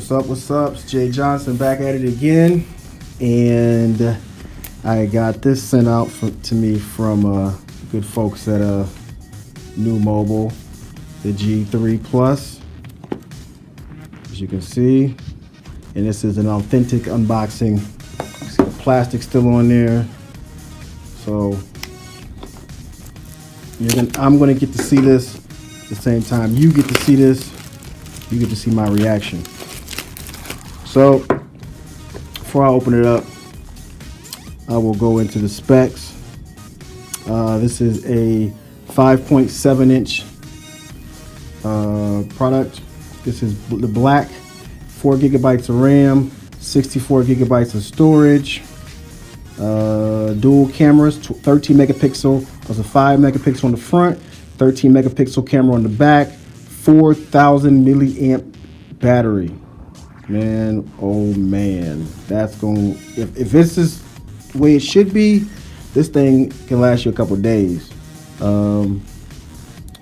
What's up? It's Jay Johnson back at it again, and I got this sent out to me from good folks at Nuu Mobile, the G3 Plus, as you can see, and this is an authentic unboxing. See the plastic still on there, so I'm gonna get to see this at the same time you get to see this. You get to see my reaction. So before I open it up, I will go into the specs. This is a 5.7 inch product. This is the black, 4 gigabytes of RAM, 64 gigabytes of storage, dual cameras, 13 megapixel, plus a 5 megapixel on the front, 13 megapixel camera on the back, 4,000 milliamp battery. Man, oh man, that's going, if this is the way it should be, this thing can last you a couple days.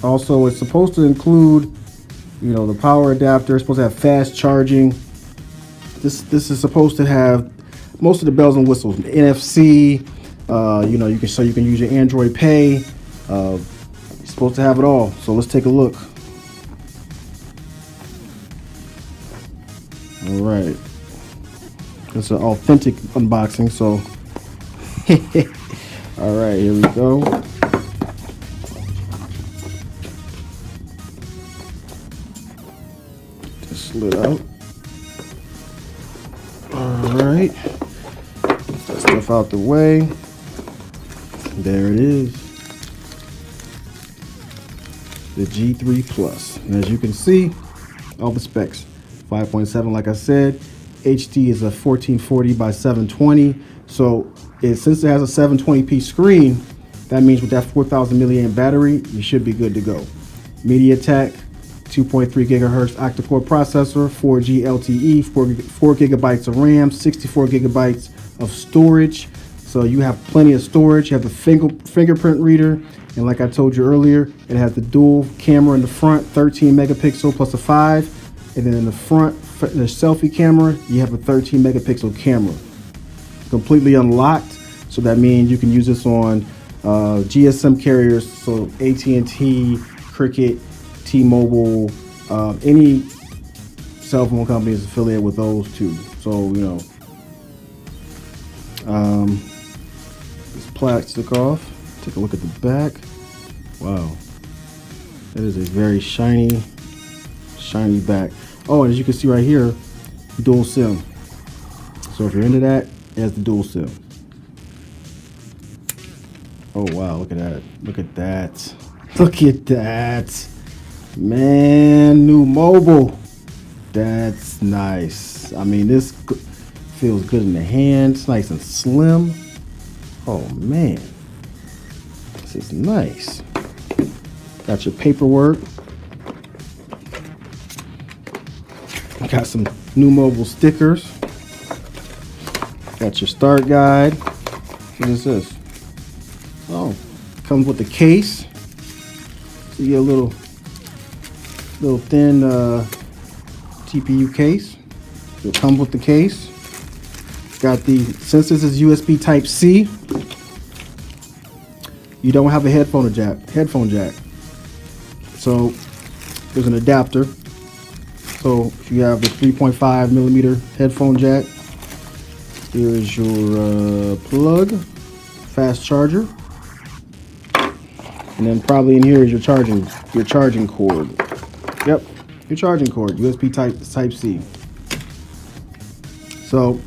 Also, it's supposed to include, the power adapter. It's supposed to have fast charging. This is supposed to have most of the bells and whistles, NFC. You can use your Android Pay. It's supposed to have it all. So let's take a look. All right, it's an authentic unboxing. So, all right, here we go. Just slid out. All right, get that stuff out the way. There it is, the G3 Plus, and as you can see, all the specs. 5.7, like I said, HD is a 1440 by 720. So since it has a 720p screen, that means with that 4,000 milliamp battery, you should be good to go. MediaTek 2.3 gigahertz octa-core processor, 4G LTE, 4 gigabytes of RAM, 64 gigabytes of storage. So you have plenty of storage. You have the fingerprint reader, and like I told you earlier, it has the dual camera in the front, 13 megapixel plus a 5. And then in the front, the selfie camera, you have a 13 megapixel camera. Completely unlocked, so that means you can use this on GSM carriers, so AT&T, Cricket, T-Mobile, any cell phone company is affiliated with those two. So, this plastic off. Take a look at the back. Wow. That is a very shiny back. Oh, and as you can see right here, dual SIM. So if you're into that, it has the dual SIM. Oh wow, look at that. Look at that. Look at that. Man, Nuu Mobile. That's nice. I mean, this feels good in the hand. It's nice and slim. Oh man. This is nice. Got your paperwork. Got some Nuu Mobile stickers. Got your start guide. What is this? Oh, comes with the case. So you get a little thin TPU case. So it comes with the case. Got since this is USB Type C, you don't have a headphone jack. So there's an adapter. So if you have the 3.5 millimeter headphone jack, here is your plug, fast charger, and then probably in here is your charging cord. Yep, your charging cord, USB Type C. So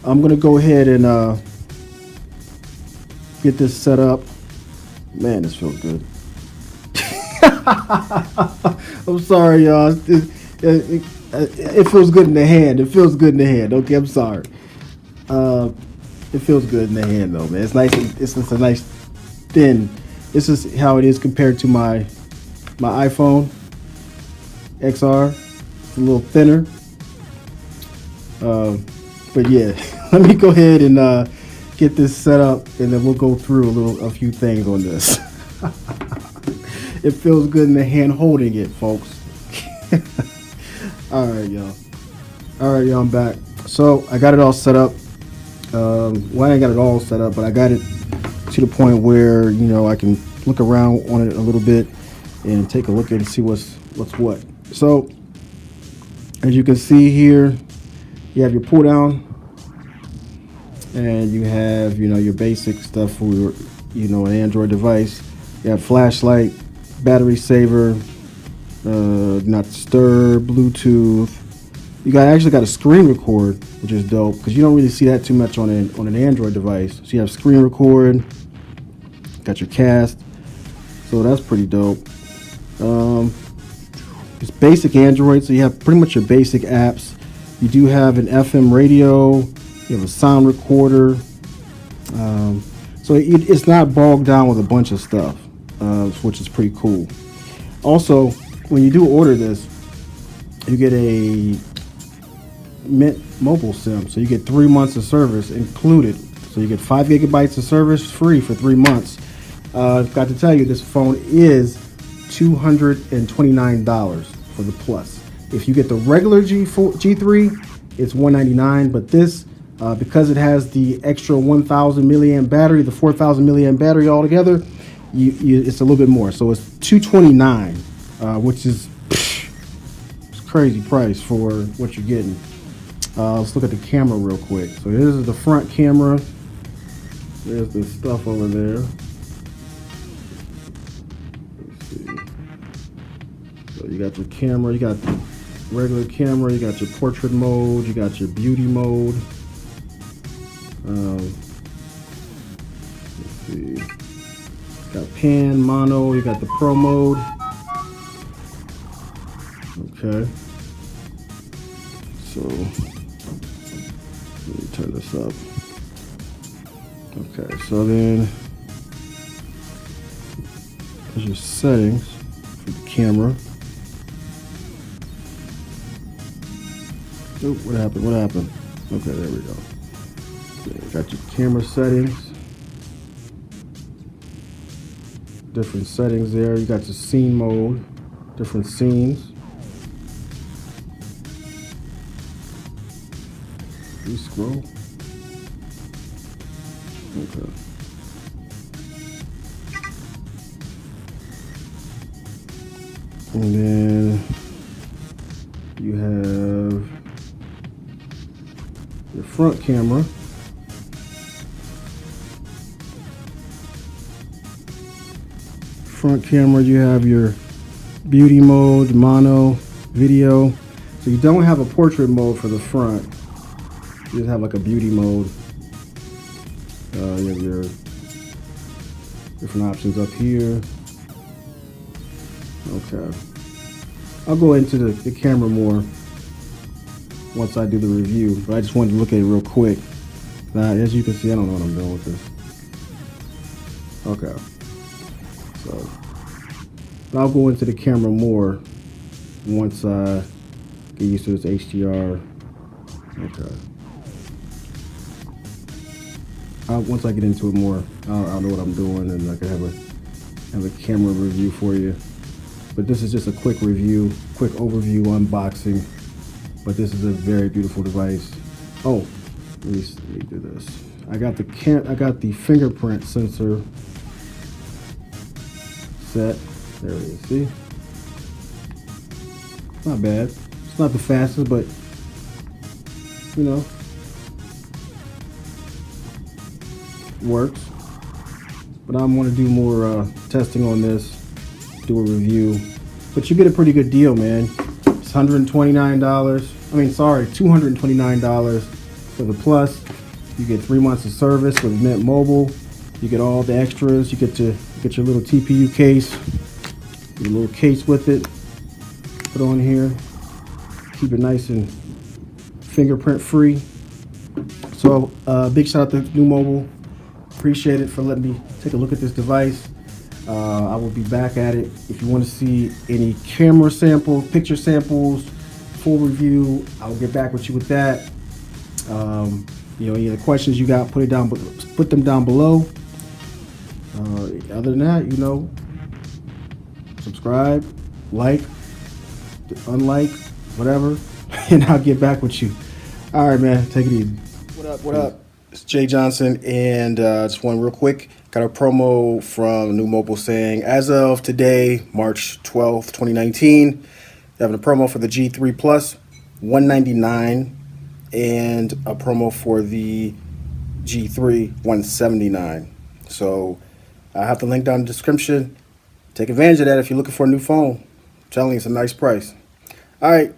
I'm gonna go ahead and get this set up. Man, this feels good. I'm sorry, y'all. It feels good in the hand. It feels good in the hand. Okay, I'm sorry. It feels good in the hand, though, man. It's nice. It's just a nice thin. This is how it is compared to my iPhone XR. It's a little thinner. But yeah, let me go ahead and get this set up, and then we'll go through a few things on this. It feels good in the hand holding it, folks. All right, y'all, I'm back. So I got it all set up. Well, I ain't got it all set up, but I got it to the point where, you know, I can look around on it a little bit and take a look at it and see what's what. So as you can see here, you have your pull down, and you have, you know, your basic stuff for, you know, an Android device. You have flashlight, battery saver, not disturb, Bluetooth. You actually got a screen record, which is dope because you don't really see that too much on an Android device. So you have screen record, got your cast, so that's pretty dope. It's basic Android, so you have pretty much your basic apps. You do have an FM radio, you have a sound recorder, so it's not bogged down with a bunch of stuff, which is pretty cool. Also, when you do order this, you get a Mint Mobile SIM, so you get 3 months of service included. So you get 5 gigabytes of service free for 3 months. I've got to tell you, this phone is $229 for the Plus. If you get the regular G3, it's $199, but this, because it has the extra 1,000 milliamp battery, the 4,000 milliamp battery altogether, it's a little bit more. So it's $229, which is it's crazy price for what you're getting. Let's look at the camera real quick. So here's the front camera. There's the stuff over there. Let's see. So you got your camera, you got the regular camera, you got your portrait mode, you got your beauty mode. Let's see. Got pan, mono, you got the pro mode. Okay. So let me turn this up. Okay, so then there's your settings for the camera. Oh, what happened? Okay, there we go. Okay, got your camera settings. Different settings there. You got your scene mode, different scenes. You scroll. Okay. And then you have your front camera. Front camera, you have your beauty mode, mono, video. So you don't have a portrait mode for the front. You just have like a beauty mode. You have your different options up here. Okay. I'll go into the camera more once I do the review, but I just wanted to look at it real quick. Now, as you can see, I don't know what I'm doing with this. Okay. So I'll go into the camera more once I get used to this HDR. Okay. Once I get into it more, I'll know what I'm doing, and I can have a camera review for you. But this is just a quick review, quick overview, unboxing. But this is a very beautiful device. Oh, let me do this. I got the fingerprint sensor set. There it is. See, not bad. It's not the fastest, but you know, works. But I'm going to do more testing on this, do a review. But you get a pretty good deal, man. It's $229 for the Plus. You get 3 months of service with Mint Mobile. You get all the extras. You get your little TPU case, your little case with it. Put on here. Keep it nice and fingerprint free. So big shout out to Nuu Mobile. Appreciate it for letting me take a look at this device. I will be back at it. If you want to see any camera samples, picture samples, full review, I'll get back with you with that. You know, any of the questions you got, put them down below. Other than that, you know, subscribe, like, unlike, whatever, and I'll get back with you. All right, man. Take it easy. What up? What up? It's Jay Johnson, and just one real quick. Got a promo from Nuu Mobile saying, as of today, March 12th, 2019, they're having a promo for the G3 Plus, $199, and a promo for the G3, $179. So I have the link down in the description. Take advantage of that if you're looking for a new phone. I'm telling you, it's a nice price. All right.